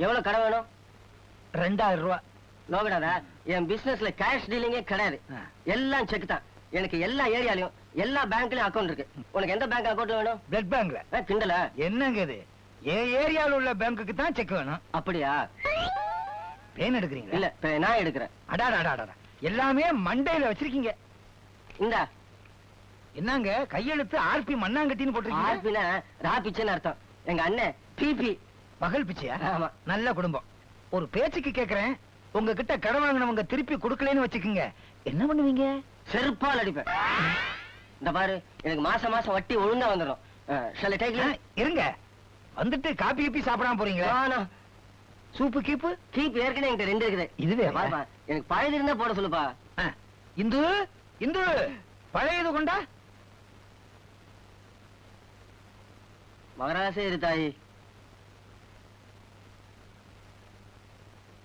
எவ்வளவு கடை வேணும்? 2000 ரூபாய். நோகடாதா, என் பிசினஸ்ல கேஷ் டீலிங்கே கிடையாது. எல்லாம் செக் தான். எனக்கு எல்லா ஏரியாலயும் எல்லா பேங்க்லயும் அக்கௌண்ட் இருக்கு. உனக்கு எந்த பேங்க் அக்கௌண்ட் வேணும்? பிளட் பேங்க்ல. கிண்டல என்னங்க இது? என் ஏரியால உள்ள பேங்க்குக்கு தான் செக் வேணும். அப்படியா? பேன் எடுக்கிறீங்க? இல்ல, நான் எடுக்கிறேன். அடாடா, எல்லாமே மண்டையில வச்சிருக்கீங்க. இந்தா. என்னங்க கையெழுத்து ஆர்பி மண்ணாங்கட்டின்னு போட்டிருக்கீங்க? ஆர்பினா ராபிச்சேன்னு அர்த்தம். எங்க அண்ணன் பிபி. பகல் பிச்சையா? ஆமா. நல்ல குடும்பம். ஒரு பேச்சுக்கு கேக்குறேன், உங்ககிட்ட கடன் வாங்கினவங்க திருப்பி கொடுக்கலன்னு வச்சுக்கோங்க, என்ன பண்ணுவீங்க? செருப்பால் அடிப்பேன். இந்த பாரு, எனக்கு மாசம் மாசம் வட்டி ஒழுங்கா வந்துடும். இருங்க, வந்துட்டு காப்பி கீப்பி சாப்பிடாம போறீங்களா? சூப்பு கீப்பு ஏற்கனவே என்கிட்ட 2 இருக்குது. இதுவே எனக்கு பழையது இருந்தா போட சொல்லுப்பா. இந்து இந்து பழையது கொண்டா. மகராசே இரு தாயி.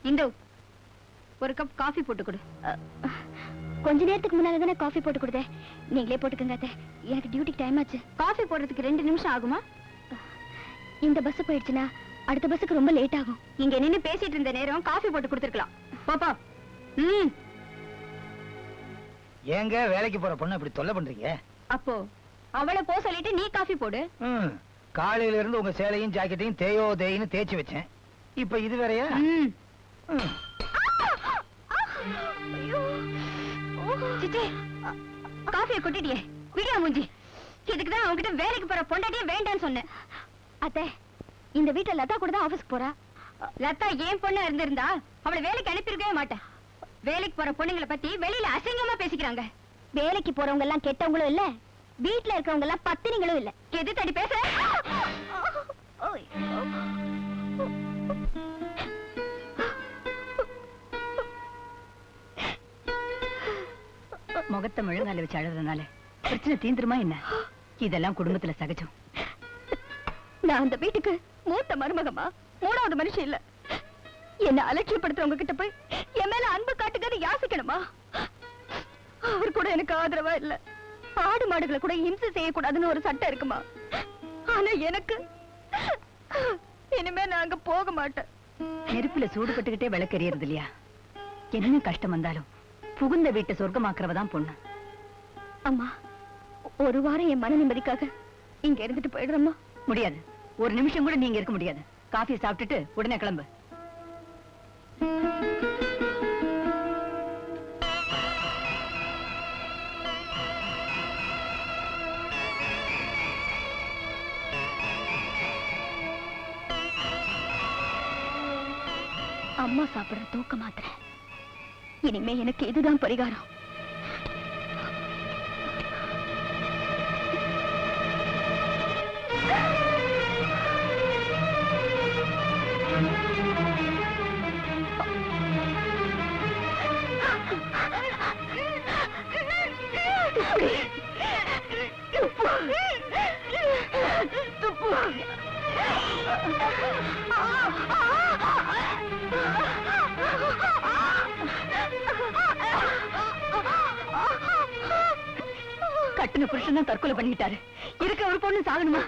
இந்து, ஒரு கப் காஃபி போட்டு கொடு. கொஞ்ச நேரத்துக்கு முன்னால தானே காஃபி போட்டு கொடுத்தேன். நீங்களே போட்டுக்கங்க அத்தை, எனக்கு டியூட்டிக்கு டைம் ஆச்சு. காஃபி போடுறதுக்கு 2 நிமிஷம் ஆகுமா? இந்த பஸ் போயிடுச்சுன்னா அடுத்த பஸ்ஸுக்கு ரொம்ப லேட் ஆகும். இங்க நின்னு பேசிட்டு இருந்த நேரம் காஃபி போட்டு கொடுத்துருக்கலாம். பாப்பா. ஏங்க வேலைக்கு போற பொண்ணு இப்படி தொல்லை பண்றீங்க? அப்போ அவளை போ சொல்லிட்டு நீ காஃபி போடு. காலையில இருந்து உங்க சேலையும் ஜாக்கெட்டையும் தேயோ தேயின்னு தேய்ச்சி வச்சேன். இப்ப இது வேறையா? காஃபியை கொட்டிட்டியே, விடியா மூஞ்சி. இதுக்குதான் அவங்ககிட்ட வேலைக்கு போற பொண்டாட்டியே வேண்டான்னு சொன்னேன். அத்தை, இந்த வீட்டுல லதா கூட தான் ஆபீஸ்க்கு போறா. லதா ஏன் பொண்ணா இருந்திருந்தா அவளை வேலைக்கு அனுப்பியிருக்கவே மாட்டேன். வேலைக்கு போற பொண்ணுங்களை பத்தி வெளியில அசிங்கமா பேசிக்கிறாங்க. வேலைக்கு போறவங்க எல்லாம் கெட்டவங்களும் இல்ல, வீட்டுல இருக்கவங்க எல்லாம் பத்தினிகளும் இல்ல. எது தடி பேச? முகத்தை முழங்கால வச்சு அழுறதுனால பிரச்சனை தீந்துருமா என்ன? இதெல்லாம் குடும்பத்துல சகஜம். நான் அந்த வீட்டுக்கு மூத்த மருமகமா, 3வது மனுஷன் இல்ல. என்ன அலட்சியப்படுத்துறவங்க கிட்ட போய் என் மேல அன்பு காட்டுகிறது யாசிக்கணுமா? அவர் கூட எனக்கு ஆதரவா இல்ல. ஆடு மாடுகளை கூட ஹிம்சை செய்யக்கூடாதுன்னு ஒரு சட்டம் இருக்குமா? ஆனா எனக்கு இனிமே நான் அங்க போக மாட்டேன். நெருப்புல சூடுபட்டுக்கிட்டே விளக்கெறியறது இல்லையா? என்ன கஷ்டம் வந்தாலும் புகுந்த வீட்டை சொர்க்கமாக்குறவதான் பொண்ணு. அம்மா, ஒரு வாரம் என் மன நிம்மதிக்காக இங்க இருந்துட்டு போயிடுறம்மா. முடியாது, ஒரு நிமிஷம் கூட நீங்க இருக்க முடியாது. காஃபி சாப்பிட்டுட்டு உடனே கிளம்பு. அம்மா சாப்பிடுற தூக்க மாத்திரை. இனிமே எனக்கு இதுதான் பரிகாரம். கட்டுன புருஷன் தான் தற்கொலை பண்ணிட்டாரு. இருக்க ஒரு பொண்ணு சாகணுமா?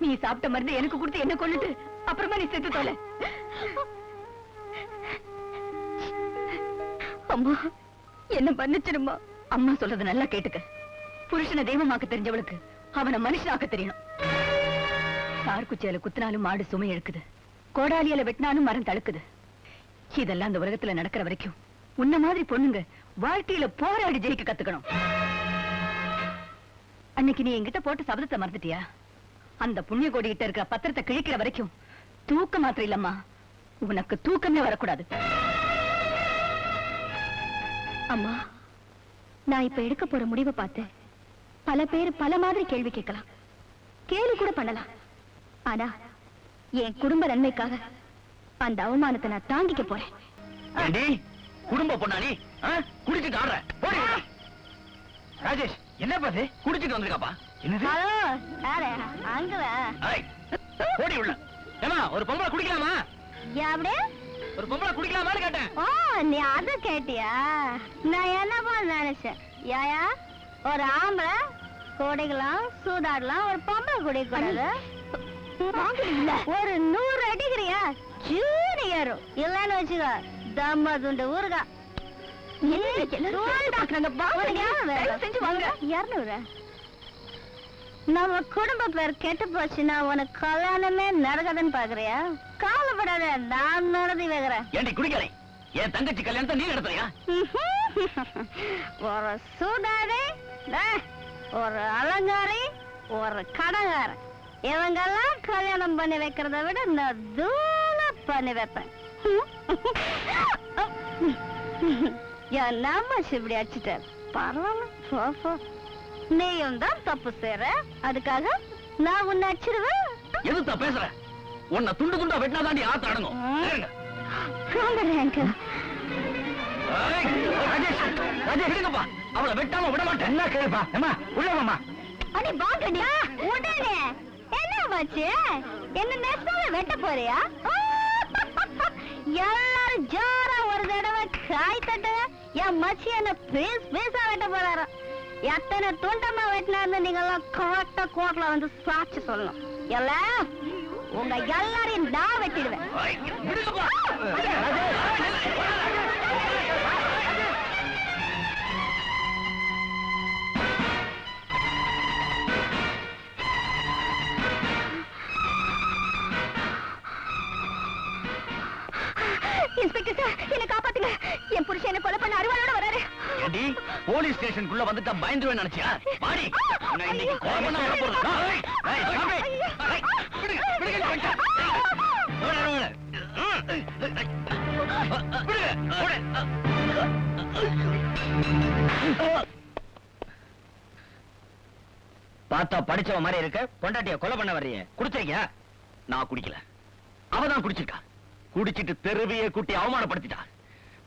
நீ சாப்பிட்ட மருந்து எனக்கு கொடுத்து என்ன கொண்டுட்டு அப்புறமா நீ செத்து தொலை. அம்மா, என்ன மன்னிச்சிடுமா. அம்மா சொல்றது நல்லா கேட்டுக்க. புருஷனை தெய்வமாக்க தெரிஞ்சவளுக்கு அவனை மனுஷனாக்க தெரியணும். சார்குச்சியால குத்தினாலும் மாடு சுமை இழுக்குது, கோடாலியால வெட்டினாலும் மரம் தடுக்குது. இதெல்லாம் இந்த உலகத்துல நடக்கிற வரைக்கும் உன்ன மாதிரி பொண்ணுங்க வாழ்க்கையில போராடி ஜெயிக்க கத்துக்கணும். அன்னைக்கு நீ என்கிட்ட போட்டு சபதத்தை மறந்துட்டியா? அந்த புண்ணிய கோடி கிட்ட இருக்கிற பத்திரத்தை கிழிக்கிற வரைக்கும் தூக்க மாத்திரம் இல்லம்மா, உனக்கு தூக்கமே வரக்கூடாது. அம்மா, நான் இப்ப எடுக்க போற முடிவை பார்த்து பல பேர் பல மாதிரி கேள்வி கேட்கலாம், கேள்வி கூட பண்ணலாம். ஆனா என் குடும்ப நன்மைக்காக அந்த அவமானத்தை நான் தாங்கிக்க போறேன். குடும்ப பொண்ணாடி குடிச்சிட்டு ஆடுற. ராஜேஷ், என்ன பாத்து குடிச்சிட்டு வந்திருக்காப்பா? ஓடி உள்ள. ஏமா, ஒரு பொம்பளை குடிக்கலாமா? ஒரு பொம்பளை குடிக்கலாமான்னு கேட்டேன். ஓ, நீ அத கேட்டியா? நான் என்னப்பா நினைச்சேன், யாயா ஒரு ஆம்பளை குடிக்கலாம், சூதாடலாம், ஒரு பொம்பளை குடிக்கூடாது. ஒரு 100 அடிக்கிறியா? ஏறும் இல்லன்னு வச்சுக்கோ தம்மா துண்டு ஊருகா நம்ம குடும்ப பேர் கெட்டு போச்சுன்னா உனக்கு கல்யாணமே நடக்காதுன்னு பாக்குறியா? கவலைப்படாத, நான் நடத்தி வைக்கிறேன். ஏண்டி குடிக்கலை? என் தங்கச்சி கல்யாணத்தை நீ நடத்துறியா? ஒரு சூதாரி, ஒரு அலங்காரி, ஒரு கடங்காரன், இவங்கெல்லாம் கல்யாணம் பண்ணி வைக்கிறத விட நான் தூள பண்ணி வைப்பேன். என் நாமச்சு இப்படி அடிச்சுட்டேன். பரவாயில்ல, நீயும் தான் தப்பு செய்ற, அதுக்காக நான் உன்னை அடிச்சிருவேன். எதுத்தா பேசுற? உன்னை துண்டு துண்டா வெட்டினா தாண்டி ஆத்த அடங்கும். அவளை வெட்டாம விட மாட்டேன். என்ன கேளுப்பா? அம்மா உள்ளவம்மா. அடி வாங்கடியா உடனே. என்னமாச்சு? என்ன நெஸ்டால வெட்ட போறியா? எல்லாரும் ஜோரா ஒரு தடவை காய் தட்டுங்க. என் மச்சி என்ன பீஸ் பீஸா வெட்ட போறாரா? எத்தனை துண்டமா வெட்டினாரு நீங்க எல்லாம் கரெக்டா கோர்ட்ல வந்து சாட்சி சொல்லணும். எல்லாம் உங்க எல்லாரையும் நான் வெட்டிடுவேன். இன்ஸ்பெக்டர் சார், என்ன காப்பாத்துங்க. என் புருஷன் என்ன கொலை பண்ண அருவாளோட வராரு. ஏண்டி போலீஸ் ஸ்டேஷனுக்குள்ள வந்துட்டா பயந்துருவேன் நினைச்சியா? வாடி, நான் இன்னைக்கு கொலை பண்ண வர போறேன். ஏய் சாமி, விடுங்க விடுங்க விடுங்க. பார்த்தா படிச்சவ மாதிரி இருக்க, பொண்டாட்டிய கொலை பண்ண வர்றீங்க. குடிச்சிருக்கியா? நான் குடிக்கல, அவதான் குடிச்சிருக்கா. குடிச்சிட்டு தெருவையே கூட்டி அவமானப்படுத்திட்டா.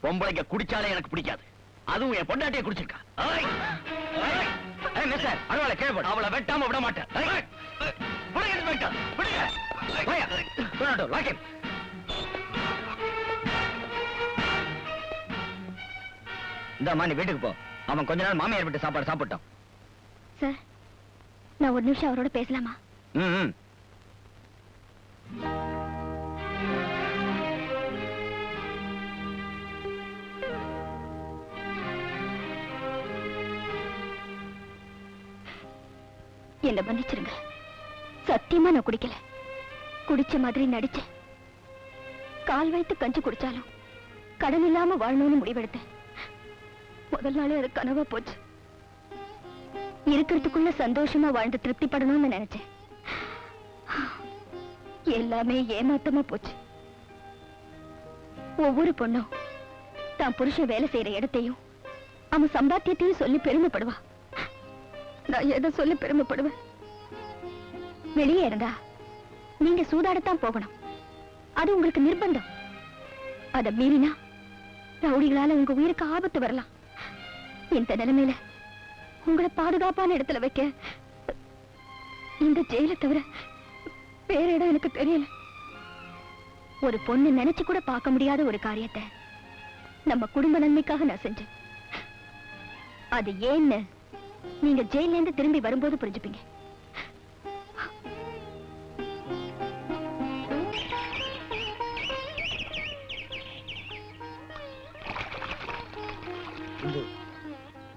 பொம்பளைங்க குடிச்சாலே எனக்கு பிடிக்காது, அதுவும் என் பொண்டாட்டிய குடிச்சிருக்கா. அவளை கேள்வி, அவளை வெட்டாம விட மாட்டேன். இந்த நீ வீட்டுக்கு போ. அவன் கொஞ்ச நாள் மாமியார் விட்டு சாப்பாடு சாப்பிட்டான். சார், நான் ஒரு நிமிஷம் அவரோட பேசலாமா? என்ன மன்னிச்சிருங்க. சத்தியமா நான் குடிக்கல. குடிச்ச மாதிரி நடிச்சேன். கால் வைத்து கஞ்சி குடிச்சாலும் கடன் இல்லாம வாழணும்னு முடிவெடுத்தேன். முதல் நாளே அது கனவா போச்சு. இருக்கிறதுக்குள்ள சந்தோஷமா வாழ்ந்து திருப்திப்படணும்னு நினைச்சேன். எல்லாமே ஏமாத்தமா போச்சு. ஒவ்வொரு பொண்ணும் தான் புருஷன் வேலை செய்யற இடத்தையும் அவன் சம்பாத்தியத்தையும் சொல்லி பெருமைப்படுவா. நான் எதை சொல்லி பெருமைப்படுவேன்? வெளியே இருந்தா நீங்க சூதாடத்தான் போகணும், அது உங்களுக்கு நிர்பந்தம். அதை மீறினா ரவுடிகளால உங்க உயிருக்கு ஆபத்து வரலாம். இந்த நிலைமையில உங்களை பாதுகாப்பான இடத்துல வைக்க இந்த ஜெயிலை தவிர வேற இடம் எனக்கு தெரியல. ஒரு பொண்ணு நினைச்சு கூட பார்க்க முடியாத ஒரு காரியத்தை நம்ம குடும்ப நன்மைக்காக நான் செஞ்சேன். அது ஏன்னு நீங்க ஜெயில இருந்து திரும்பி வரும்போது புரிஞ்சுப்பீங்க.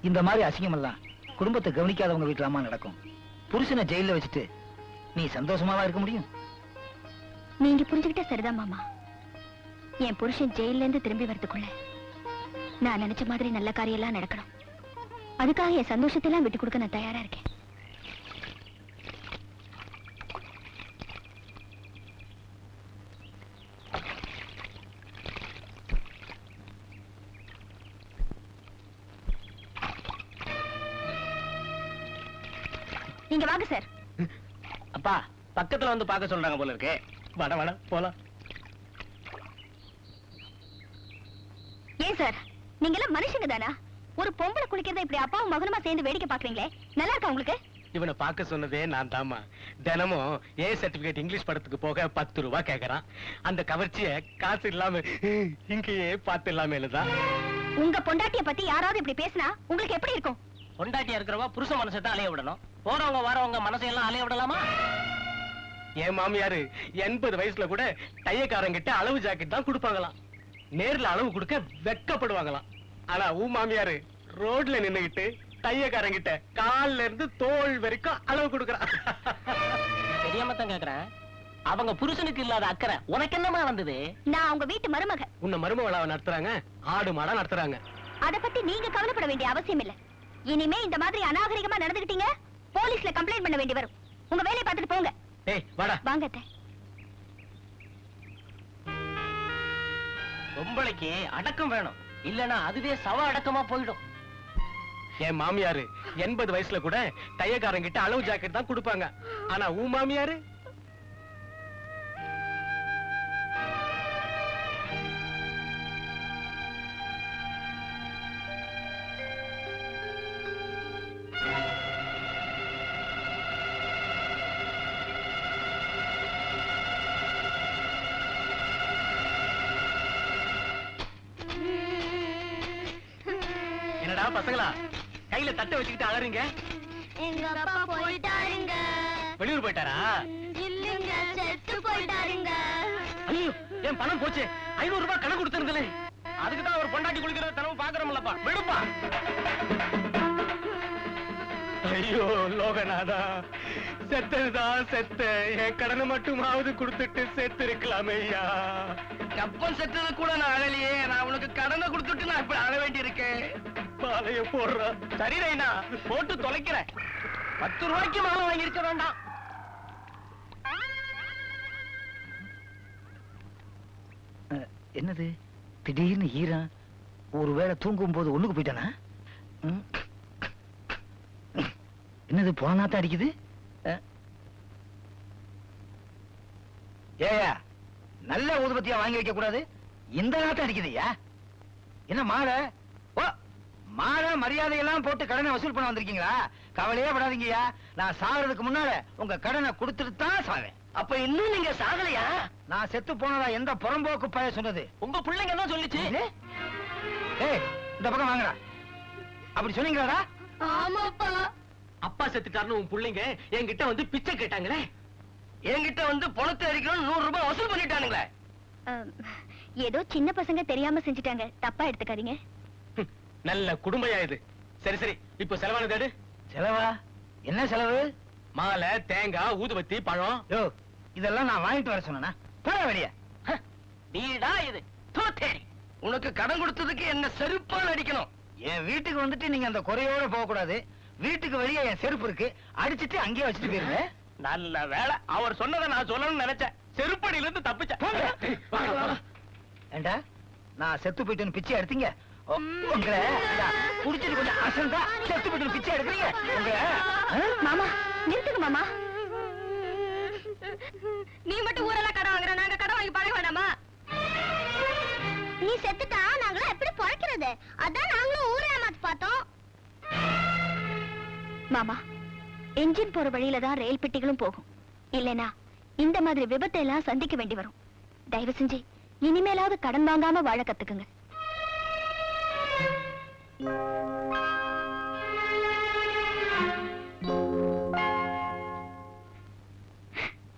இந்த மாதிரி அசிங்கம் எல்லாம் குடும்பத்தை கவனிக்காதவங்க வீட்டுலாமா நடக்கும்? புருஷனை ஜெயில வச்சுட்டு நீ சந்தோஷமாவா இருக்க முடியும்? நீங்க புரிஞ்சுக்கிட்டா சரிதான் மாமா. என் புருஷன் ஜெயில இருந்து திரும்பி வரதுக்குள்ள நான் நினைச்ச மாதிரி நல்ல காரியம் எல்லாம் நடக்கணும். அதுக்காக என் சந்தோஷத்தை எல்லாம் விட்டு கொடுக்க நான் தயாரா இருக்கேன். நீங்க வாங்க சார். அப்பா, பக்கத்துல வந்து பார்க்க சொல்றாங்க போல இருக்கு. வட வட போலாம். ஏன் சார், நீங்க எல்லாம் மனுஷங்க தானா? ஒரு பொம்பளை குளிக்கிறத இப்படி அப்பாவும் மகனுமா சேர்ந்து வேடிக்கை பாக்குறீங்களே, நல்லா இருக்கா உங்களுக்கு? இவனை பார்க்க சொன்னதே நான் தாமா. தினமும் ஏ சர்டிபிகேட் இங்கிலீஷ் படத்துக்கு போக 10 ரூபாய் கேக்குறான். அந்த கவர்ச்சிய காசு இல்லாம இங்கேயே பார்த்து இல்லாம எழுதான். உங்க பொண்டாட்டிய பத்தி யாராவது இப்படி பேசினா உங்களுக்கு எப்படி இருக்கும்? பொண்டாட்டியா இருக்கிறவா புருஷ மனசை தான் அலைய விடணும். போறவங்க வரவங்க மனசையெல்லாம் அலைய விடலாமா? என் மாமியாரு 80 வயசுல கூட தையக்காரங்கிட்ட அளவு ஜாக்கெட் தான் கொடுப்பாங்களாம். நேர்ல அளவு கொடுக்க வெட்கப்படுவாங்களாம். ஆனா உன் மாமியாரு ரோட்ல நின்னுகிட்டு தையக்காரங்கிட்ட கால்ல இருந்து தோல் வரைக்கும் அளவு கொடுக்கறான். தெரியாம தான் கேக்குறேன், அவங்க புருஷனுக்கு இல்லாத அக்கறை உனக்கு என்னமா வந்தது? நான் அவங்க வீட்டு மருமக. உன்னை மருமகளாவை நடத்துறாங்க, ஆடு மாடா நடத்துறாங்க. அத பத்தி நீங்க கவலைப்பட வேண்டிய அவசியம் இல்ல. இனிமே இந்த மாதிரி அநாகரிகமா நடந்துக்கிட்டீங்க, போலீஸ்ல கம்ப்ளைண்ட் பண்ண வேண்டி வரும். உங்க வேலையை பார்த்துட்டு போங்க. ஏய் வாடா. வாங்க அத்தை. பொம்பளைக்கு அடக்கம் வேணும், இல்லனா அதுவே சவ அடக்கமா போயிடும். என் மாமியாரு 80 வயசுல கூட தையக்காரங்கிட்ட அளவு ஜாக்கெட் தான் கொடுப்பாங்க. ஆனா உன் மாமியாரு என்னடா பசங்களா கையில தட்டை வச்சுக்கிட்டு அலறீங்க? எங்க அப்பா போயிட்டாருங்க. வெளியூர் போயிட்டாரா? இல்லங்க, செத்து போயிட்டாருங்க. ஐயோ, என் பணம் போச்சு. 500 ரூபாய் கணக்கு கொடுத்திருந்தே. அதுக்கு தான் ஒரு பொண்டாட்டி குளிக்கிற தனவு பாக்குறோம்லப்பா. விடுப்பா. ஐயோ லோகநாதா, செத்ததுதான் செத்த. என் கடனை மட்டுமாவது கொடுத்துட்டு செத்து இருக்கலாமே ஐயா. கப்பல் செத்தது கூட நான் அழலையே, நான் உனக்கு கடனை கொடுத்துட்டு நான் இப்ப அழ வேண்டி இருக்கேன். பாலைய போடுறா. சரி ரைனா, போட்டு தொலைக்கிறேன். 10 ரூபாய்க்கு மாலை வாங்கி இருக்க வேண்டாம். என்னது திடீர்னு ஈரம்? ஒருவேளை தூங்கும் போது ஒண்ணுக்கு போயிட்டானா? என்னது போனாத்தான் அடிக்குது? ஏயா, நல்ல ஊதுபத்தியா வாங்கி வைக்க கூடாது, இந்த நாத்தம் அடிக்குதுயா. என்ன மாலை? ஓ, மாலை மரியாதையெல்லாம் போட்டு கடனை வசூல் பண்ண வந்திருக்கீங்களா? கவலையே படாதீங்கயா, நான் சாகிறதுக்கு முன்னால உங்க கடனை கொடுத்துட்டு தான் சாவேன். அப்ப இன்னும் நீங்க சாகலையா? நான் செத்து போனதா எந்த புறம்போக்கு பய சொன்னது? உங்க பிள்ளைங்க தான் சொல்லிச்சு. ஏய், இந்த பக்கம் வாங்கடா. அப்படி சொன்னீங்களாடா? ஆமாப்பா. அப்பா செத்துட்டாருன்னு உன் பிள்ளைங்க என்கிட்ட வந்து பிச்சை கேட்டாங்களே. என்கிட்ட வந்து பணத்தை அடிக்கணும் 100 ரூபாய் வசூல் பண்ணிட்டானுங்களே. ஏதோ சின்ன பசங்க தெரியாம செஞ்சுட்டாங்க, தப்பா எடுத்துக்காதீங்க. நல்ல குடும்பயா இது. சரி சரி, இப்ப செலவானது எடு. செலவா? என்ன செலவு? மாலை, தேங்காய், ஊதுபத்தி, பழம். யோ, இதெல்லாம் நான் வாங்கிட்டு வர சொன்னா? போட வெளிய. நீடா இது தோத்தேரி. உனக்கு கடன் கொடுத்ததுக்கு என்ன செருப்பால் அடிக்கணும். என் வீட்டுக்கு வந்துட்டு நீங்க அந்த குறையோட போக கூடாது. வீட்டுக்கு வெளியே என் செருப்பு இருக்கு, அடிச்சிட்டு அங்கேயே வச்சுட்டு போயிருங்க. நல்ல வேலை, அவர் சொன்னதை நான் சொல்லணும்னு நினைச்சேன். செருப்படியில இருந்து தப்பிச்சேன். ஏண்டா, நான் செத்து போயிட்டேன்னு பிச்சை எடுத்தீங்க? உங்களை குடிச்சிட்டு கொஞ்சம் அசந்தா செத்து போயிட்டு பிச்சை எடுக்கிறீங்க உங்களை? மாமா நிறுத்துங்க மாமா. நீ மட்டும் ஊரெல்லாம் கடன் வாங்குற, நாங்க கடன் வாங்கி பழக வேண்டாமா? நீ செத்துட்டா நாங்களும் எப்படி பொழைக்கிறது? அதான் நாங்களும் ஊரை ஏமாத்தி பார்த்தோம். மாமா, என்ஜின் போற வழியில தான் ரயில் பெட்டிகளும் போகும். இல்லனா இந்த மாதிரி விபத்தை எல்லாம் சந்திக்க வேண்டி வரும். தயவு செஞ்சு இனிமேலாவது கடன் வாங்காம வாழ கத்துக்குங்க.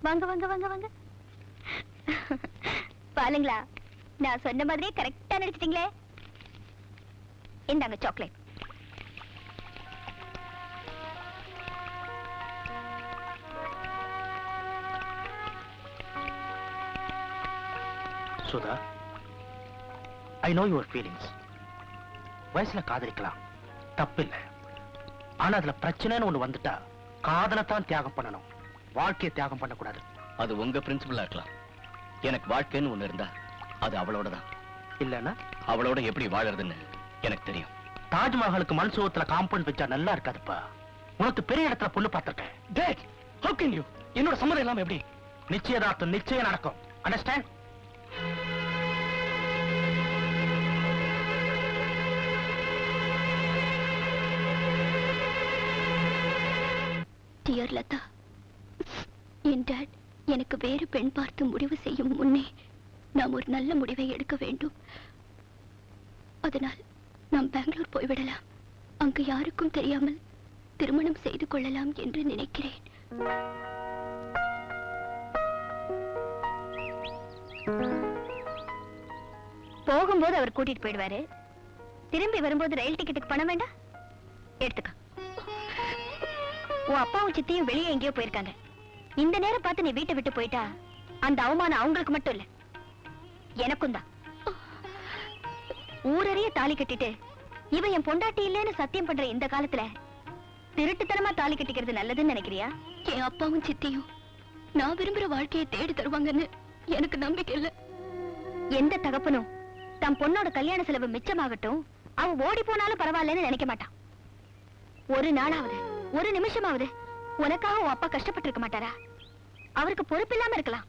வாங்க வாங்க வாங்க வாங்க. பாருங்களா, நான் சொன்ன மாதிரியே கரெக்டா நடிச்சிட்டீங்களே. இந்தாங்க chocolate. Sudha, I know your feelings. வயசுல காதலிக்கலாம், தப்பில்லை. ஆனா அதுல பிரச்சனைன்னு ஒண்ணு வந்துட்டா காதலைத்தான் தியாகம் பண்ணணும், வாழ்க்கையை தியாகம் பண்ணக்கூடாது. அது உங்க பிரின்சிபலா இருக்கலாம். எனக்கு வாழ்க்கைன்னு ஒண்ணு இருந்தா அது அவளோட தான். இல்லன்னா அவளோட எப்படி வாழறதுன்னு எனக்கு தெரியும். தாஜ்மஹாலுக்கு மண் சுவத்துல காம்பவுண்ட் வச்சா நல்லா இருக்காதுப்பா. உனக்கு பெரிய இடத்துல பொண்ணு பார்த்திருக்கேன். Date, how can you? என்னோட சம்மதம் இல்லாம எப்படி? நிச்சயதார்த்தம் நிச்சயம் நடக்கும். அண்டர்ஸ்டாண்ட்? டியர் லதா, என் டாட் எனக்கு வேறு பெண் பார்த்து முடிவு செய்யும் முன்னே நாம் ஒரு நல்ல முடிவை எடுக்க வேண்டும். அதனால் நாம் பெங்களூர் போய்விடலாம். அங்கு யாருக்கும் தெரியாமல் திருமணம் செய்து கொள்ளலாம் என்று நினைக்கிறேன். போகும்போது அவர் கூட்டிட்டு போயிடுவாரு, திரும்பி வரும்போது ரயில் டிக்கெட்டுக்கு பணம் வேண்டாம், எடுத்துக்க. உன் அப்பாவும் சித்தியும் வெளியே எங்கேயோ போயிருக்காங்க. இந்த நேரம் பார்த்து நீ வீட்டை விட்டு போயிட்டா அந்த அவமானம் அவங்களுக்கு மட்டும் இல்ல, எனக்கும் தான். ஊரறிய தாலி கட்டிட்டு இவன் என் பொண்டாட்டி இல்லைன்னு சத்தியம் பண்ற இந்த காலத்துல திருட்டுத்தனமா தாலி கட்டிக்கிறது நல்லதுன்னு நினைக்கிறியா? என் அப்பாவும் சித்தியும் நான் விரும்புற வாழ்க்கையை தேடி தருவாங்கன்னு எனக்கு நம்பிக்கை இல்ல. எந்த தகப்பனும் தன் பொண்ணோட கல்யாண செலவு மிச்சமாகட்டும் அவன் ஓடி போனாலும் பரவாயில்லன்னு நினைக்க மாட்டான். ஒரு நாளாவது ஒரு நிமிஷமாவது உனக்காக உன் அப்பா கஷ்டப்பட்டு இருக்க மாட்டாரா? அவருக்கு பொறுப்பு இல்லாம இருக்கலாம்,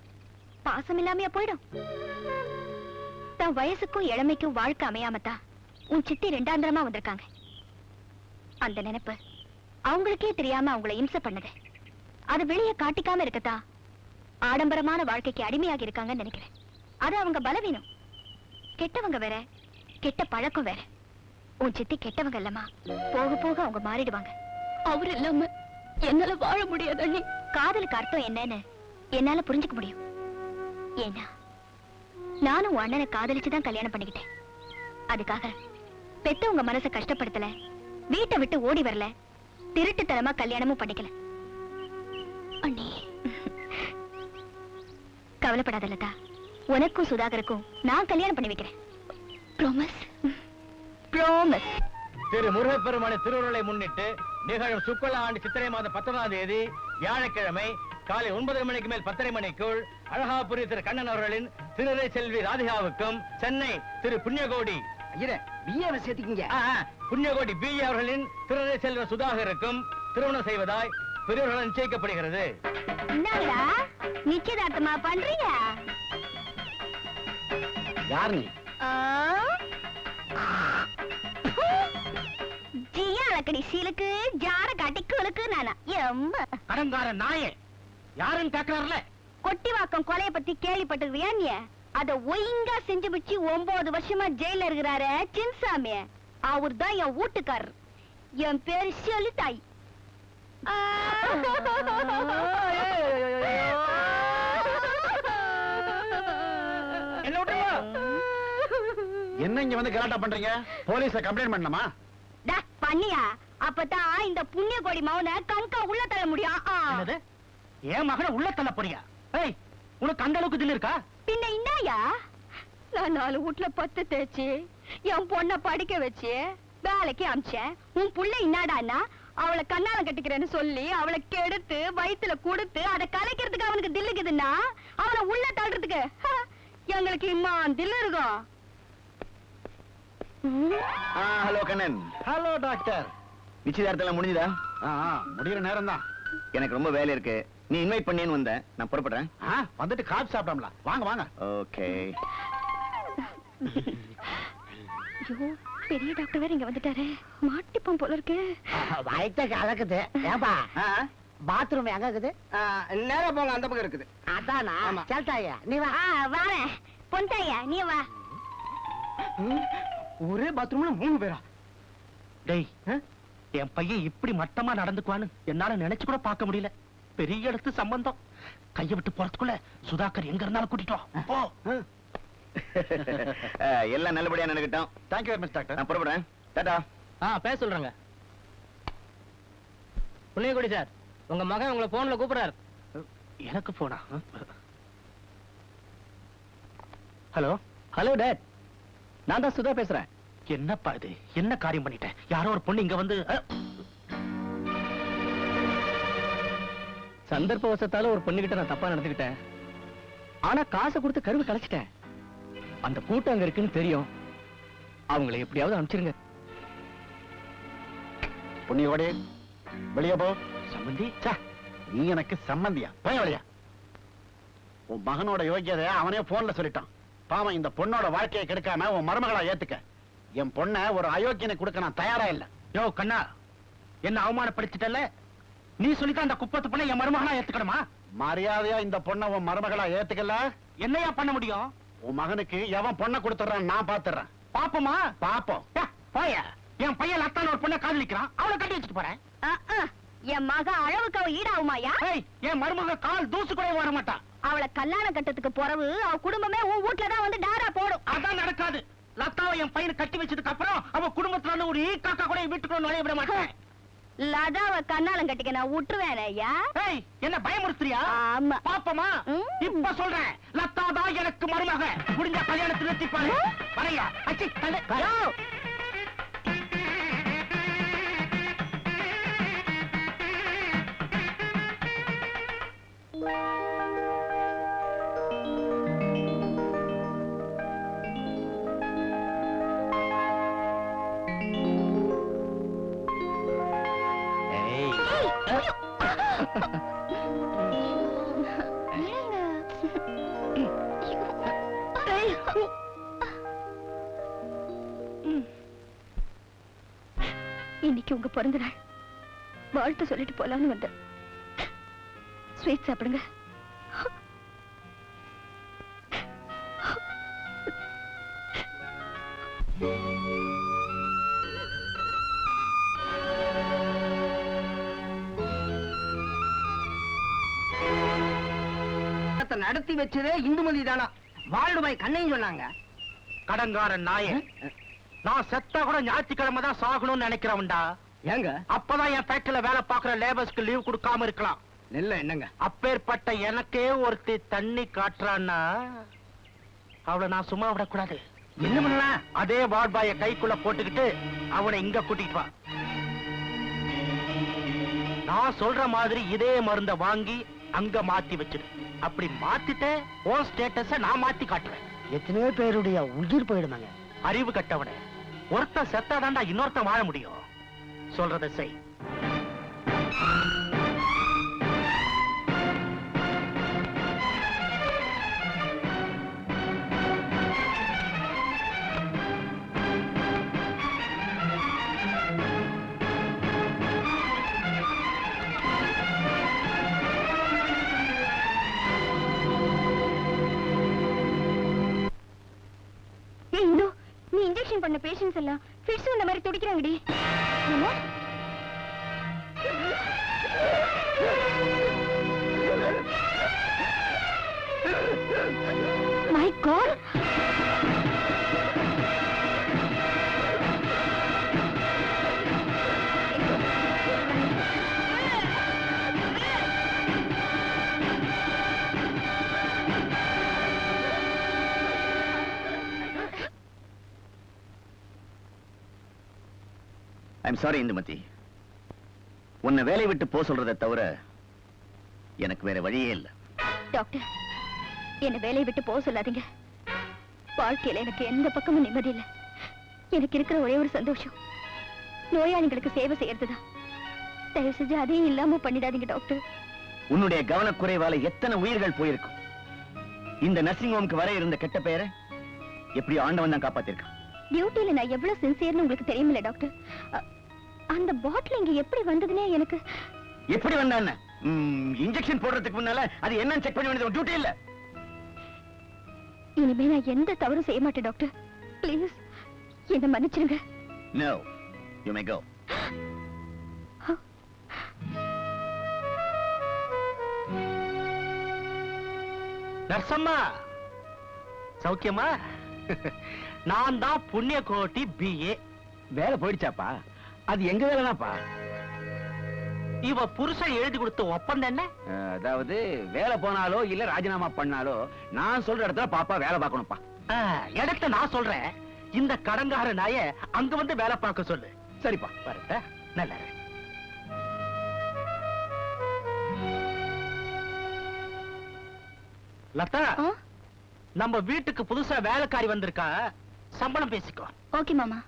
பாசம் இல்லாமையா போயிடும்? தன் வயசுக்கும் இளமைக்கும் வாழ்க்கை அமையாமத்தான் உன் சித்தி ரெண்டாந்திரமா வந்திருக்காங்க. அந்த நினைப்பு அவங்களுக்கே தெரியாம அவங்கள இம்சை பண்ணது. அது வெளியே காட்டிக்காம இருக்கத்தான் ஆடம்பரமான வாழ்க்கைக்கு அடிமையாகி இருக்காங்கன்னு நினைக்கிறேன். அது அவங்க பலவீனம். கெட்டவங்க வேற, கெட்ட பழக்கம் வேற. உன் சித்தி கெட்டவங்க இல்லம்மா, போக போக அவங்க மாறிடுவாங்க. அவர் இல்லாம என்னால வாழ முடியாது அண்ணி. காதலுக்கு அர்த்தம் என்னன்னு என்னால புரிஞ்சுக்க முடியும். ஏன்னா நானும் உன் அண்ணனை காதலிச்சுதான் கல்யாணம் பண்ணிக்கிட்டேன். அதுக்காக பெத்தவங்க மனசை கஷ்டப்படுத்தல, வீட்டை விட்டு ஓடி வரல, திருட்டுத்தனமா கல்யாணமும் பண்ணிக்கல. அண்ணி கவலைப்படாத லதா, உனக்கும் சுதாகருக்கும் நான் கல்யாணம் பண்ணி வைக்கிறேன். ப்ராமிஸ். ப்ராமிஸ். திரு முருகப்பெருமான திருவுருளை முன்னிட்டு நிகழும் சுக்ல ஆண்டு சித்திரை மாதம் 19ஆம் தேதி வியாழக்கிழமை காலை 9 மணிக்கு மேல் 10:30 மணிக்குள் அழகாபுரி திரு கண்ணன் அவர்களின் திருரை செல்வி ராதிகாவுக்கும் சென்னை திரு புண்ணியகோடி புண்ணியகோடி பி அவர்களின் திருரை செல்வ சுதாகருக்கும் திருமணம் செய்வதாய் பெரியவர்கள் நிச்சயிக்கப்படுகிறது. என்னடா நிச்சயதார்த்தமா பண்றீங்க? யார் நீ? ஜியாலக்கடி சீலுக்கு ஜார காட்டி குலுக்கு நானா எம்மா கடங்கார நாயே, யாருன்னு கேக்குறாருல? கொட்டிவாக்கம் கொலைய பத்தி கேள்விப்பட்டிருக்கியா நீ? அத ஒழுங்கா செஞ்சு வச்சு 9 வருஷமா ஜெயில இருக்கிறாரு சின்சாமி. அவர் தான் என் வீட்டுக்காரர். என் பேரு செலுத்தாய். என்ன இங்க வந்து கலாட்டா பண்றீங்க? போலீஸ கம்ப்ளைண்ட் பண்ணணுமா? பண்ணியா? அப்பதான் இந்த புண்ணிய கோடி மௌன கம்கா உள்ள தள்ள முடியும். என் மகனை உள்ள தள்ள போறியா? ஏய், உனக்கு அந்த அளவுக்கு தில் இருக்கா? பின்ன இன்னாயா? நான் 4 வீட்டுல 10 தேய்ச்சி என் பொண்ண படிக்க வச்சு வேலைக்கு அமிச்சேன். உன் புள்ள இன்னாடான்னா அவளை கண்ணால கட்டிக்கிறேன்னு சொல்லி அவளை கெடுத்து வயித்துல கொடுத்து அதை கலைக்கிறதுக்கு அவனுக்கு தில்லுக்குதுன்னா அவனை உள்ள தள்ளுறதுக்கு எங்களுக்கு இம்மான் தில்லு இருக்கும். ஹலோ கண்ணன். Hello doctor. நிச்சயதார்த்தம் முடிஞ்சதா? முடிகிற நேரம் தான். எனக்கு ரொம்ப வேலை இருக்கு. நீ இன்வைட் பண்ணேன்னு வந்த, நான் புறப்படுறேன். வந்துட்டு காபி சாப்பிடலாம். வாங்க வாங்க. ஓகே. பெரிய டாக்டர் வேற இங்க வந்துட்டாரு, மாட்டிப்போம் போல இருக்கு. வயிற்ற கலக்குது. ஏப்பா பாத்ரூம் எங்க இருக்குது? நேரா போங்க, அந்த பக்கம் இருக்குது. அதானா? செல்தாயா நீ வா. வாரேன். பொன்தாயா நீ வா. ஒரே பாத்ரூம்ல 3 பேரா? டேய், என் பையன் இப்படி மட்டமா நடந்துக்குவான்னு என்னால நினைச்சு கூட பார்க்க முடியல. பெரிய இடத்து சம்பந்தம். கைய விட்டு போறதுக்குள்ள சுதாகர் எங்க இருந்தாலும் கூட்டிட்டு வா. எல்லாம் நல்லபடியா நடக்கட்டும். Thank you very much doctor. நான் புறப்படுறேன். டாடா. பேச சொல்றேங்க. புண்ணியகுடி சார், உங்க மகன் உங்களை போன்ல கூப்பிடுறாரு. எனக்கு போனா? ஹலோ. ஹலோ டேட், நான் தான் சுதா பேசுறேன். என்னப்பா இது? என்ன காரியம் பண்ணிட்டேன்? யாரோ ஒரு பொண்ணு இங்க வந்து சந்தர்ப்பவசத்தால ஒரு பொண்ணுகிட்ட நான் தப்பா நடந்துக்கிட்டேன். ஆனா காசை கொடுத்து கருவு கலைச்சிட்டேன். அந்த கூட்டம் அங்க இருக்குன்னு தெரியும். அவங்களை எப்படியாவது அனுப்பிச்சிருங்க. புண்ணியோட வெளியே போ. சம்பந்தி, நீ எனக்கு சம்பந்தியா? போய் வழியா. உன் மகனோட யோகியதை அவனே போன்ல சொல்லிட்டான். பாவம், இந்த பொண்ணோட வாழ்க்கையை கெடுக்காம உன் மருமகளா ஏத்துக்க. என் பொண்ண ஒரு அயோக்கியனை கொடுக்க நான் தயாரா இல்ல. யோ கண்ணா, என்ன அவமானப்படுத்திட்டல? நீ சொல்லித்தான் அந்த குப்பத்து பொண்ணை என் மருமகளா ஏத்துக்கணுமா? மரியாதையா இந்த பொண்ணை உன் மருமகளா ஏத்துக்கல, என்னையா பண்ண முடியும்? உன் மகனுக்கு எவன் பொண்ணை கொடுத்துறான் நான் பாத்துறேன். பாப்போமா? பாப்போம். போய. என் பையன் லத்தான ஒரு பொண்ணை காதலிக்கிறான், அவளை கட்டி வச்சுட்டு போறேன். என் மக அளவுக்கு அவ ஈடாகுமாயா? என் மருமக கால் தூசு கூட வர மாட்டான். அவளை கல்யாண கட்டத்துக்கு போறவு அவ குடும்பமே உன் வீட்டுல தான் வந்து டாரா போடும். அதான் நடக்காது. என் பையனை கட்டி வச்சதுக்கு அப்புறம் அவன் குடும்பத்துல இருந்து ஒரு ஈ காக்கா கூட என் வீட்டுக்குள்ள நுழைய விட மாட்டேன். லதாவை கண்ணாலம் கட்டிக்க நான் விட்டுருவேன் ஐயா. ஏய், என்ன பயமுறுத்துறியா? ஆமா. பாப்பமா, இப்ப சொல்றேன், லதா தான் எனக்கு மருமக. முடிஞ்ச கல்யாணத்தை நிறுத்திப்பாரு. வரையா அச்சி தள்ளு. இன்னைக்கு உங்க பிறந்த நாள், வாழ்த்து சொல்லிட்டு போலான்னு வந்தேன். ஸ்வீட் சாப்பிடுங்க. நடத்தி வச்சதே இந்துமதி தானா? வாழ்டுபாய் கண்ணையும் சொன்னாங்க. கடங்காரன் நாயே, நான் செத்தா கூட ஞாயிற்றுக்கிழமை தான் சாகணும்னு நினைக்கிறவன்டா. ஏங்க? அப்பதான் என் ஃபேக்டரியில வேலை பார்க்கிற லேபர்ஸ்க்கு லீவ் கொடுக்காம இருக்கலாம். இல்ல என்னங்க? அப்பேற்பட்ட எனக்கே ஒருத்தி தண்ணி காட்டுறான்னா அவளை நான் சும்மா விடக்கூடாது. என்ன பண்ணலாம்? அதே வார்பாய கைக்குள்ள போட்டுக்கிட்டு அவனை இங்க கூட்டிட்டு வா. நான் சொல்ற மாதிரி இதே மருந்த வாங்கி அங்க மாத்தி வச்சிரு. அப்படி மாத்திட்ட ஓ ஸ்டேட்டஸ நான் மாத்தி காட்டுறேன். எத்தனையோ பேருடைய உயிர் போயிடுமாங்க. அறிவு கட்டவனே, ஒருத்த செத்தாதாண்டா இன்னொருத்த வாழ முடியும். சொல்றத செய். நீ இன்ஜெக்ஷன் பண்ண பேஷண்ட்ஸ் எல்லாம் ஃபிட்ஸ் இந்த மாதிரி துடிக்கிறாங்கடி. My god, I'm sorry Indumathi, உன்னை வேலை விட்டு போ சொல்றதை தவிர எனக்கு வேற வழியே இல்லை. டாக்டர், என்ன வேலையை விட்டு போக சொல்லாதீங்க. வாழ்க்கையில எனக்கு எந்த பக்கமும் நிம்மதி இல்லை. எனக்கு இருக்கிற ஒரே ஒரு சந்தோஷம் நோயாளிகளுக்கு சேவை செய்யறதுதான். தயவு செஞ்சு அதையும் இல்லாம பண்ணிடாதீங்க டாக்டர். உன்னுடைய கவனக்குறைவால எத்தனை உயிர்கள் போயிருக்கும். இந்த நர்சிங் ஹோம்க்கு வர இருந்த கெட்ட பெயரை எப்படி ஆண்டவன் தான் காப்பாத்திருக்கான். டியூட்டில நான் எவ்வளவு சின்சியர்னு உங்களுக்கு தெரியுமில்ல டாக்டர். அந்த பாட்டில் இங்க எப்படி வந்ததுன்னே எனக்கு. எப்படி வந்தான்னு இன்ஜெக்ஷன் போடுறதுக்கு முன்னால அது என்னன்னு செக் பண்ண வேண்டியது டியூட்டி இல்ல. இனிமே நான் எந்த தவறும் செய்ய மாட்டேன் டாக்டர். ப்ளீஸ் என்ன மன்னிச்சிருங்க. No, you may go. நர்சம்மா, சௌக்கியமா? நான் தான் புண்ணிய கோட்டி BA. வேலை போயிடுச்சாப்பா? அது எங்க வேலைதான்ப்பா. இவ புருஷன் எழுதி கொடுத்த ஒப்பந்தம் என்ன? அதாவது வேலை போனாலோ இல்ல ராஜினாமா பண்ணாலோ நான் சொல்ற இடத்துல பாப்பா வேலை பார்க்கணும்ப்பா. இடத்த நான் சொல்றேன். இந்த கடங்கார நாய அங்க வந்து வேலை பார்க்க சொல்லு. சரிப்பா. வரட்ட நல்ல. லதா, நம்ம வீட்டுக்கு புதுசா வேலைக்காரி வந்திருக்கா. சம்பளம் பேசிக்கோ. ஓகே மாமா.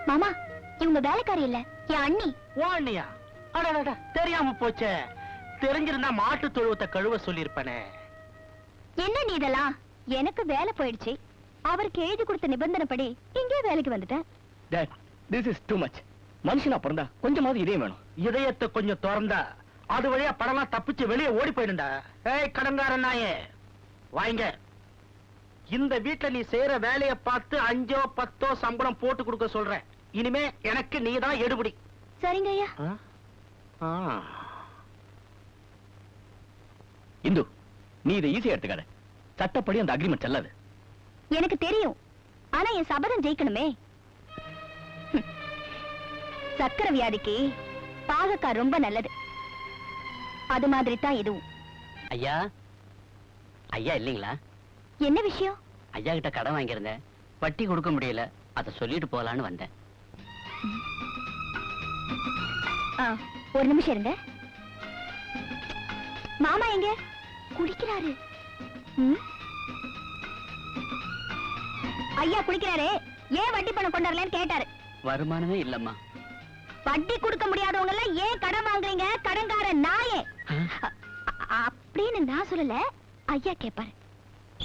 மாமா, இவங்க வேலைக்காரி இல்ல, என் அண்ணி. ஓ அண்ணியா? அடடா, தெரியாம போச்சே. தெரிஞ்சிருந்தா மாட்டு தொழுவத்தை கழுவ சொல்லிருப்பனே. என்ன நீ இதெல்லாம்? எனக்கு வேலை போயிடுச்சு. அவருக்கு எழுதி கொடுத்த நிபந்தனைப்படி இங்கே வேலைக்கு வந்துட்டேன். Dad, this is too much. மனுஷனா பிறந்தா கொஞ்சமாவது இதயம் வேணும். இதயத்தை கொஞ்சம் திறந்தா அது வழியா படலாம் தப்பிச்சு வெளியே ஓடி போயிடுண்டா. ஏய் கடங்காரன் நாயே, வாங்க. இந்த வீட்டுல நீ செய்யற வேலையை பார்த்து 5ஓ 10ஓ சம்பளம் போட்டு கொடுக்க சொல்றேன். இனிமே எனக்கு நீதான் எடுபடி. சரிங்க ஐயா. இந்து, நீ இதை ஈஸியா எடுத்துக்காத. சட்டப்படி அந்த அக்ரிமெண்ட் செல்லாது. எனக்கு தெரியும், ஆனா என் சபதம் ஜெயிக்கணுமே. சக்கரை வியாதிக்கு பாகக்காய் ரொம்ப நல்லது. அது மாதிரி தான் இதுவும். ஐயா, ஐயா இல்லீங்களா? என்ன விஷயம்? ஐயா கிட்ட கடன் வாங்கியிருந்தேன், வட்டி கொடுக்க முடியல, அதை சொல்லிட்டு போலான்னு வந்தேன். ஒரு நிமிஷம் இருங்க. மாமா எங்க? குடிக்கிறாரு. ஐயா குடிக்கிறாரு, ஏன் வட்டி பணம் கொண்டாடலன்னு கேட்டாரு. வருமானமே இல்லம்மா. வட்டி கொடுக்க முடியாதவங்க எல்லாம் ஏன் கடன் வாங்குறீங்க, கடன்கார நாயே? அப்படின்னு நான் சொல்லல, ஐயா கேட்பாரு.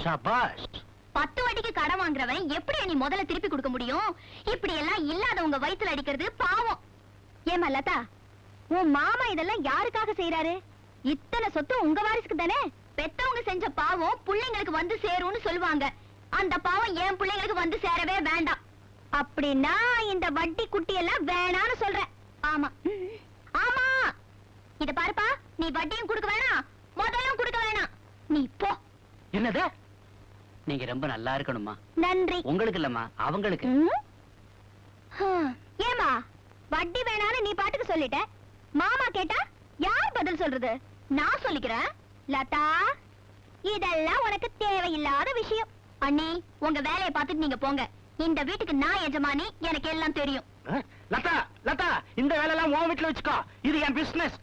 சபாஷ். 10 வட்டிக்கு கடன் வாங்குறவன் எப்படி நீ முதல்ல திருப்பி கொடுக்க முடியும்? இப்படி எல்லாம் இல்லாதவங்க வயித்துல அடிக்கிறது பாவம். ஏமா லதா, உன் மாமா இதெல்லாம் யாருக்காக செய்யறாரு? இத்தனை சொத்து உங்க வாரிசுக்கு தானே. பெத்தவங்க செஞ்ச பாவம் பிள்ளைங்களுக்கு வந்து சேரும்னு சொல்லுவாங்க. அந்த பாவம் என் பிள்ளைங்களுக்கு வந்து சேரவே வேண்டாம். அப்படின்னா இந்த வட்டி குட்டி எல்லாம் வேணான்னு சொல்றேன். ஆமா ஆமா, இத பாருப்பா, நீ வட்டியும் கொடுக்க வேணாம், முதலும் கொடுக்க வேணாம், நீ போ. என்னது? நீங்க ரொம்ப நல்லா இருக்கணுமா. நன்றி. உங்களுக்கு இல்லம்மா, அவங்களுக்கு. ஏமா வட்டி வேணான்னு நீ பாட்டுக்கு சொல்லிட்ட, மாமா கேட்டா யார் பதில் சொல்றது? நான் சொல்லிக்கிறேன். லதா, இதெல்லாம் உனக்கு தேவையில்லாத விஷயம். அண்ணி, உங்க வேலையை பார்த்துட்டு நீங்க போங்க. இந்த வீட்டுக்கு நான் எஜமானி, எனக்கு எல்லாம் தெரியும். லதா, லதா, இந்த வேலை எல்லாம் உன் வீட்டுல வச்சுக்கோ, இது என் பிசினஸ்.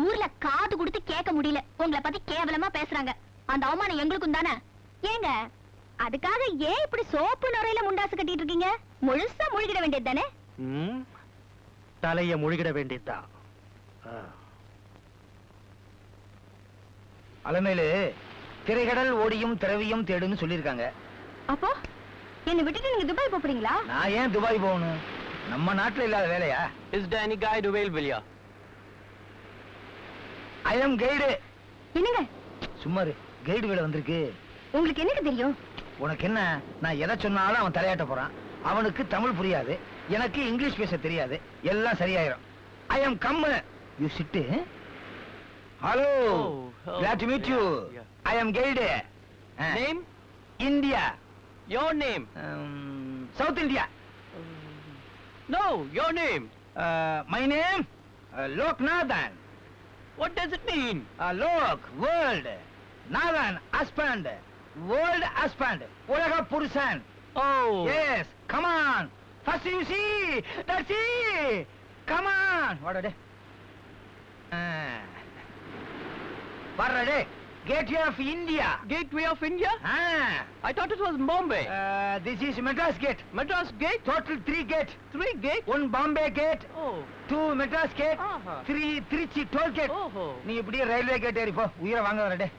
ஊர்ல காது கொடுத்து கேட்க முடியல, உங்களை பத்தி கேவலமா பேசுறாங்க. அந்த அவமானம் எங்களுக்கும் தானே. ஏங்க, அதுக்காக ஏன் இப்படி சோப்பு நுரையில முண்டாசு கட்டிட்டு இருக்கீங்க? முழுசா முழுகிட வேண்டியது தானே. தலைய முழுகிட வேண்டியதுதான். அலமேலு, திரைகடல் ஓடியும் திரவியும் தேடுன்னு சொல்லிருக்காங்க. அப்போ என்ன விட்டுட்டு நீங்க துபாய் போறீங்களா? நான் ஏன் துபாய் போகணும்? நம்ம நாட்டுல இல்லாத வேலையா? இஸ் டேனி கைடு அவைலபிள்யா? I am guide. என்னங்க சும்மாரு, கைடு வேலை வந்திருக்கு. உங்களுக்கு என்னங்க தெரியும்? உனக்கு என்ன? நான் எதை சொன்னாலும் அவன் தலையாட்ட போறான். அவனுக்கு தமிழ் புரியாது, எனக்கு இங்கிலீஷ் பேச தெரியாது. எல்லாம் சரியாயிரும். I am come. You sit. Hello, glad to meet you. I am guide. Name? India. Your name? South India. No, your name. My name Loknathan. What does it mean? Lok world, Nathan husband, world husband, உலக புருஷன். Oh. Yes, come on. First you see, that's it. Come on. What are they? What are they? Gateway of India. Gateway of India? I thought it was Bombay. This is Madras Gate. Madras Gate? Total 3 gate. 3 gate? 1 Bombay Gate, Oh. 2 Madras Gate, Uh-huh. 3 Trichy Toll Gate. Oh. நீ இப்படியே railway gate ஏறி போ, உயிரை வாங்க வரடே.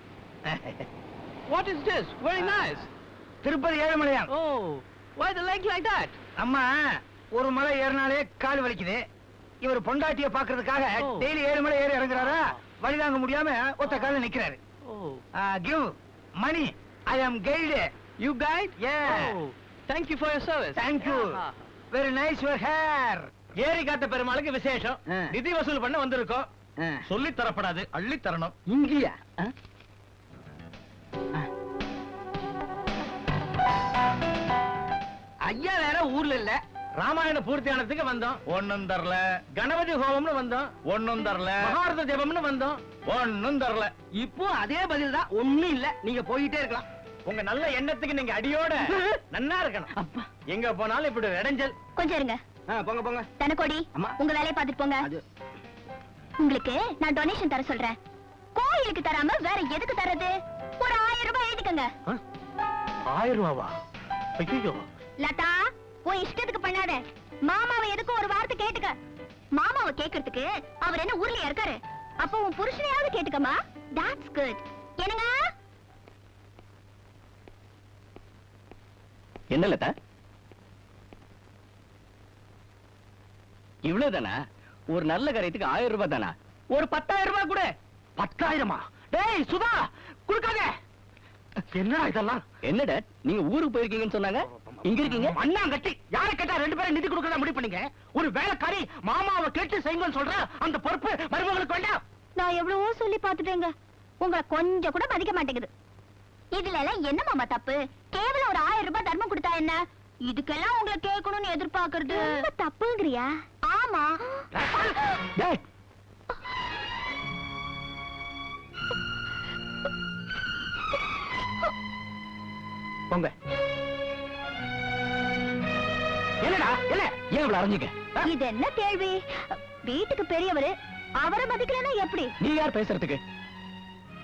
What is this? Very nice. Tirupati Ezhumalaiyan. Oh. Why the leg like that? அம்மா, ஒரு மலை ஏறினாலே கால் வலிக்குது. இவர் பொண்டாட்டிய பாக்குறதுக்காக Oh. டெய்லி 7 மலை ஏறி இறங்குறாரா, வழி தாங்க முடியாம ஒத்த கால நிக்கிறாரு. Oh. Give money. I am guide. You guide? Yeah. Oh. Thank you for your service. Thank you. Ah. Very nice your hair. ஏரி காத்த பெருமாளுக்கு விசேஷம். நிதி வசூல் பண்ண வந்திருக்கோம். சொல்லி தரப்படாது, அள்ளி தரணும். இங்கயா? ஐயா வேற ஊர்ல இல்ல. ராமாயண பூர்த்தியானத்துக்கு வந்தோம். ஒண்ணும் தரல. கணபதி ஹோமம்னு வந்தோம். ஒண்ணும் தரல. மகாபாரத ஜெபம்னு வந்தோம். ஒண்ணும் தரல. இப்போ அதே பதில் தான், ஒண்ணும் இல்ல. நீங்க போயிட்டே இருக்கலாம். உங்க நல்ல எண்ணத்துக்கு நீங்க அடியோட நன்னா இருக்கணும். எங்க போனாலும் இப்படி இடைஞ்சல். கொஞ்சம் இருங்க. போங்க போங்க. தனக்கோடி, அம்மா. உங்க வேலையை பார்த்துட்டு போங்க. உங்களுக்கு நான் டொனேஷன் தர சொல்றேன். கோயிலுக்கு தராம வேற எதுக்கு தரது? ஒரு 1000 ரூபாய் எழுதிக்கங்க. 1000 ரூபாவா? ஐயோ. லதா, உன் இஷ்டத்துக்கு பண்ணாத. மாமாவை எதுக்கும் ஒரு வார்த்தை கேட்டுக்க. மாமாவை கேட்கறதுக்கு அவர் என்ன ஊர்லயா இருக்காரு? அப்போ உன் புருஷனையாவது கேட்டுக்கமா. That's good. என்னங்க? என்ன லதா, இவ்வளவுதானா? ஒரு நல்ல காரியத்துக்கு 1000 ரூபாய் தானா? ஒரு 10,000 ரூபாய் கூட. 10,000-ஆ? டேய் சுதா, குடுக்காத. என்னடா இதெல்லாம்? என்னடா, நீங்க ஊருக்கு போயிருக்கீங்கன்னு சொன்னாங்க, இங்க இருக்கீங்க? மண்ணாங்கட்டி, யாரை கேட்டா 2 பேரும் நிதி கொடுக்கறதா முடிவு பண்ணீங்க? ஒரு வேலைக்காரி மாமாவை கேட்டு செய்யுங்கன்னு சொல்ற, அந்த பொறுப்பு மருமகளுக்கு வேண்டாம். நான் எவ்வளவோ சொல்லி பார்த்துட்டேங்க. உங்களை கொஞ்சம் கூட மதிக்க மாட்டேங்குது. இதுல எல்லாம் என்ன மாமா தப்பு? கேவலம் ஒரு 1000 ரூபாய் தர்மம் கொடுத்தா என்ன? இதுக்கெல்லாம் உங்களை கேட்கணும்னு எதிர்பார்க்கறது தப்புங்கறியா? ஆமா. போங்க. என்னடா என்ன ஏன் இவ்வளவு அரைஞ்சிக்க? இது என்ன கேள்வி? வீட்டுக்கு பெரியவரு, அவரை மதிக்கலன்னா எப்படி? நீ யார் பேசுறதுக்கு?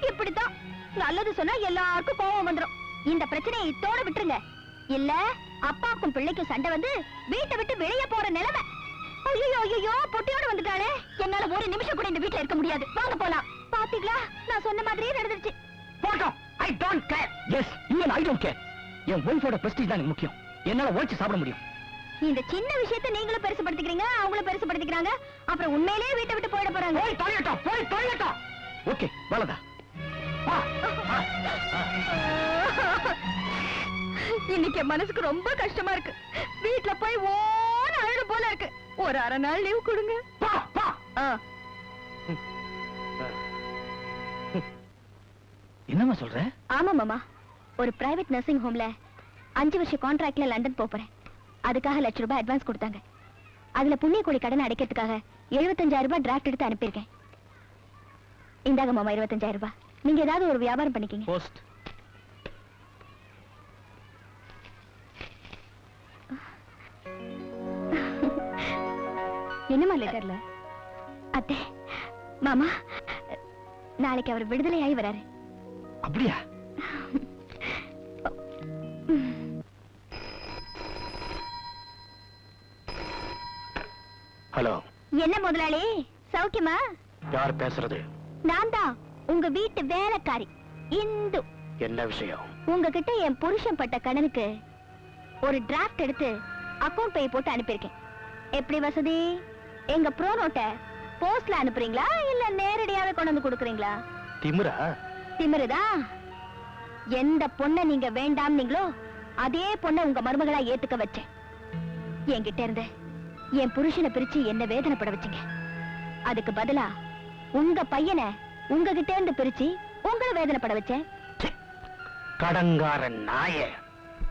இப்படித்தான் நல்லது சொன்னா எல்லாருக்கும் கோபம் வந்துரும். இந்த பிரச்சனையை இத்தோட விட்டுருங்க, இல்ல அப்பாக்கும் பிள்ளைக்கும் சண்டை வந்து வீட்டை விட்டு வெளியே போற நிலைமை. ஐயோ ஐயோ, பொட்டியோட வந்துட்டாளே, என்னால ஒரு நிமிஷம் கூட இந்த வீட்டுல இருக்க முடியாது. வாங்க போலாம். பாத்தீங்களா, நான் சொன்ன மாதிரியே நடந்துருச்சு. போட்டோம். I don't care. Yes, even I don't care. என் ஒய்ஃபோட பிரஸ்டீஜ் தான் எனக்கு முக்கியம். என்னால உழைச்சு சாப்பிட முடியும். இந்த சின்ன விஷயத்தை நீங்களும் பெருசுபடுத்திக்கிறீங்க, அவங்களும் பெருசுபடுத்திக்கிறாங்க. அப்புறம் உண்மையிலேயே வீட்டை விட்டு போயிட போறாங்க. போய் தொலையட்டும், போய் தொலையட்டும். ஓகே, வலதா. இன்னைக்கு மனசுக்கு ரொம்ப கஷ்டமா இருக்கு. வீட்டுல போய் ஓன அழுது போல இருக்கு. ஒரு அரை நாள் லீவ் கொடுங்க. என்னமா சொல்ற? ஆமா மாமா, ஒரு பிரைவேட் நர்சிங் ஹோம்ல 5 வருஷ கான்ட்ராக்ட்ல லண்டன் போறேன். அதுக்காக ₹1,00,000 அட்வான்ஸ் கொடுத்தாங்க. அதுல புண்ணிய கோடி கடன் அடைக்கிறதுக்காக 75,000 ரூபாய் டிராஃப்ட் எடுத்து அனுப்பியிருக்கேன். இந்தாங்க மாமா 25,000 ரூபாய். நீங்க ஏதாவது ஒரு வியாபாரம் பண்ணிக்கீங்க. போஸ்ட். என்னமா லெட்டர்ல? அத்தை, மாமா நாளைக்கு அவர் விடுதலையாகி வராரு. அப்படியா? ஹலோ. என்ன முதலாளி, சௌக்கியமா? யார் பேசுறது? நான் தான், உங்க வீட்டு வேலைக்காரி இந்து. என்ன விஷயம்? உங்ககிட்ட என் புருஷன் பட்ட கடனுக்கு ஒரு டிராஃப்ட் எடுத்து அக்கவுண்ட் பே போட்டு அனுப்பியிருக்கேன். எப்படி வசதி? எங்க ப்ரோ நோட்டை போஸ்ட்ல அனுப்புறீங்களா இல்ல நேரடியாவே கொண்டு வந்து கொடுக்குறீங்களா? திமிரா? திமிருதா? எந்த பொண்ணை நீங்க வேண்டாம் நீங்களோ அதே பொண்ணை உங்க மருமகளா ஏத்துக்க வச்சேன். என்கிட்ட இருந்து என் புருஷனை பிரிச்சு என்ன வேதனைப்பட வச்சீங்க. அதுக்கு பதிலா உங்க பையனை உங்ககிட்ட இருந்து பிரிச்சு உங்களை வேதனைப்பட வச்சேன். கடங்காரன் நாய,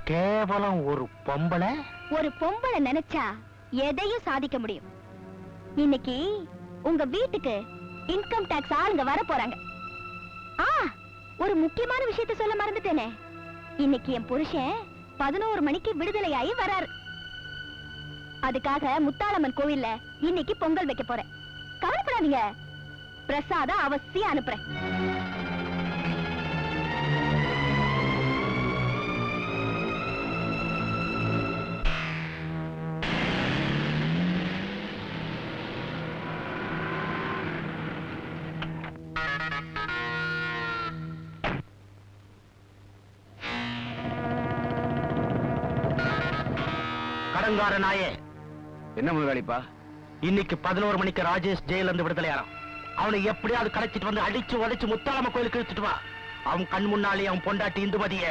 கேவலம் ஒரு பொம்பளை. ஒரு பொம்பளை நினைச்சா எதையும் சாதிக்க முடியும். இன்னைக்கு உங்க வீட்டுக்கு இன்கம் டாக்ஸ் ஆளுங்க வர போறாங்க. ஒரு முக்கியமான விஷயத்தை சொல்ல மறந்துட்டேனே. இன்னைக்கு என் புருஷன் 11 மணிக்கு விடுதலையாகி வராரு. அதுக்காக முத்தாளம்மன் கோவில்ல இன்னைக்கு பொங்கல் வைக்க போறேன். கவலைப்படாதீங்க, பிரசாதம் அவசியம் அனுப்புறேன். கடங்கார நாயே. என்ன முதலாளிப்பா? இன்னைக்கு 11 மணிக்கு ராஜேஷ் ஜெயில இருந்து விடுதலையாராம். அவனை எப்படியாவது கலைச்சிட்டு வந்து அடிச்சு உடைச்சு முத்தாளம்ம கோயிலுக்கு இழுத்துட்டு வா. அவன் கண் முன்னாலே அவன் பொண்டாட்டி இந்துமதிய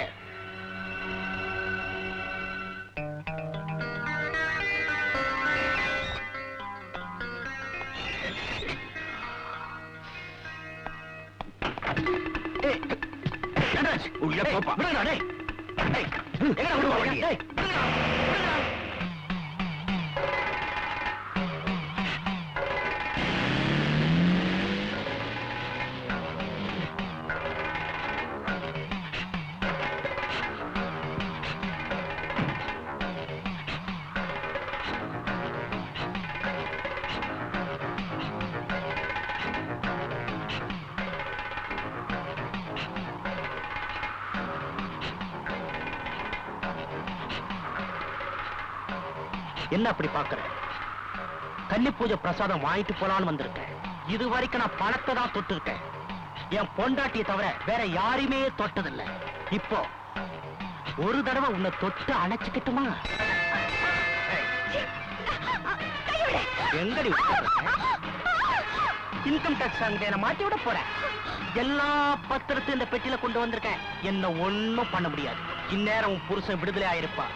உள்ள போப்பா. என்ன அப்படி பாக்குற? கன்னி பூஜை பிரசாதம் வாங்கிட்டு போலான்னு வந்திருக்கேன். இது வரைக்கும் நான் பணத்தை தான் தொட்டு இருக்கேன். என் பொண்டாட்டியை தவிர வேற யாரையுமே தொட்டதில்லை. இப்போ ஒரு தடவை உன்னை தொட்டு அணைச்சுக்கிட்டுமா? எங்கடி இன்கம் டாக்ஸ் அங்க மாட்டி விட போறேன். எல்லா பத்திரத்தையும் இந்த பெட்டியில கொண்டு வந்திருக்கேன். என்ன ஒண்ணும் பண்ண முடியாது. இந்நேரம் உன் புருஷன் விடுதலை ஆயிருப்பா.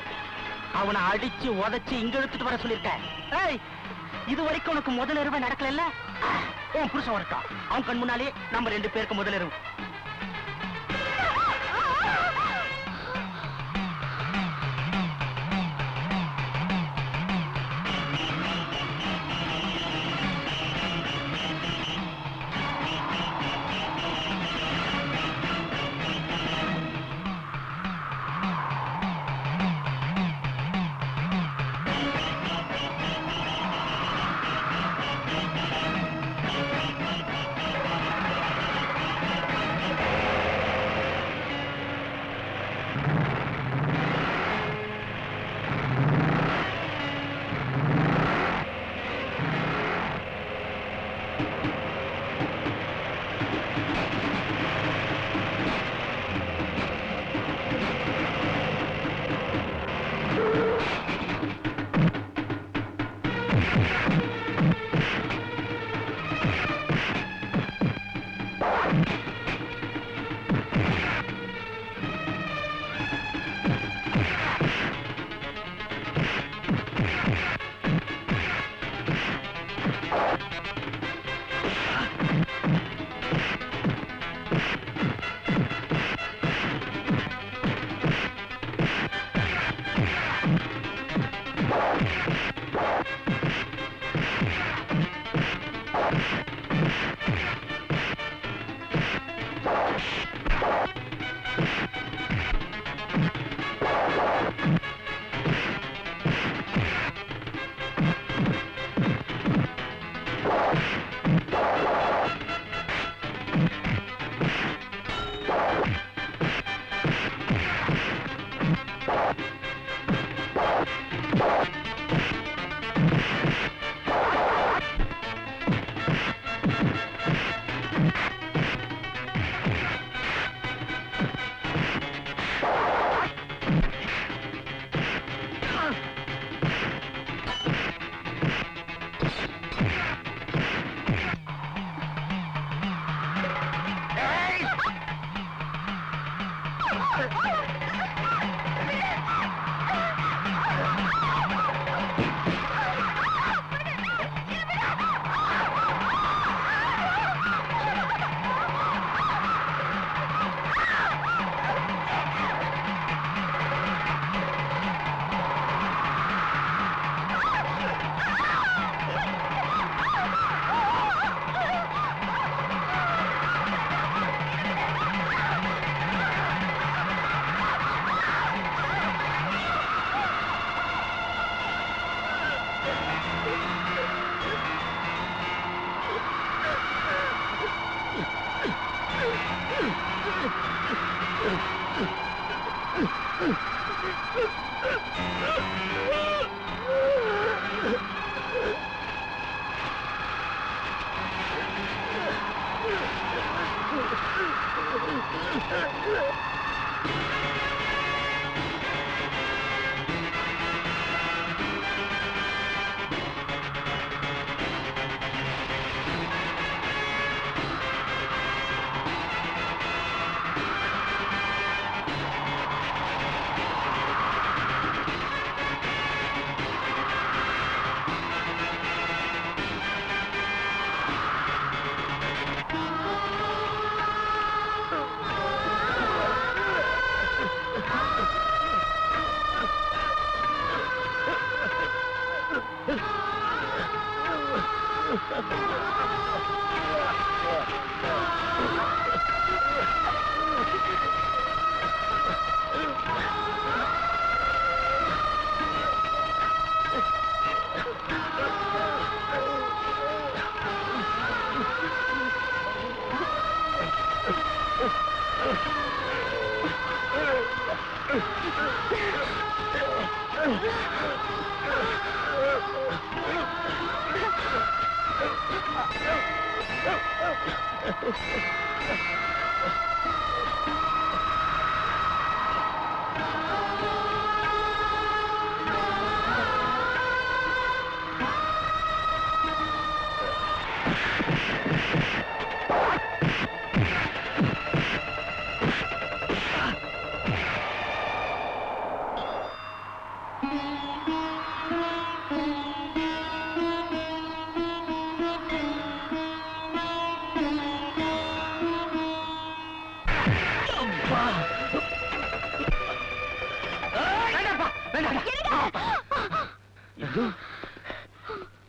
அவனை அடிச்சு உதைச்சு இங்க எடுத்துட்டு வர சொல்லிருக்கேன். இது வரைக்கும் உனக்கு முதல் இரவு நடக்கல. உன் புருஷன் வரட்டும். அவன் கண் முன்னாலே நம்ம 2 பேருக்கு முதலிரவு.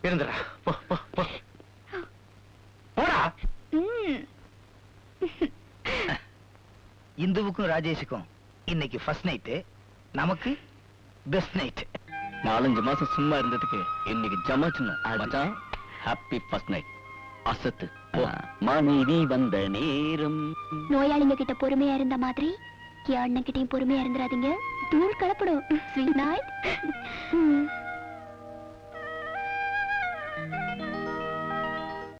இருந்துடா போ போ போ போடா. இந்துவுக்கும் ராஜேஷுக்கும் இன்னைக்கு ஃபர்ஸ்ட் நைட்டு, நமக்கு பெஸ்ட் நைட். 4-5 மாசம் சும்மா இருந்ததுக்கு இன்னைக்கு ஜமாச்சுன்னு மச்சான். Happy first night. அசத்து மனைவி வந்த நேரம். நோயாளிங்க கிட்ட பொறுமையா இருந்த மாதிரி என் அண்ணன் கிட்டயும் பொறுமையா இருந்துடாதீங்க. தூள் கலப்படும். Sweet night.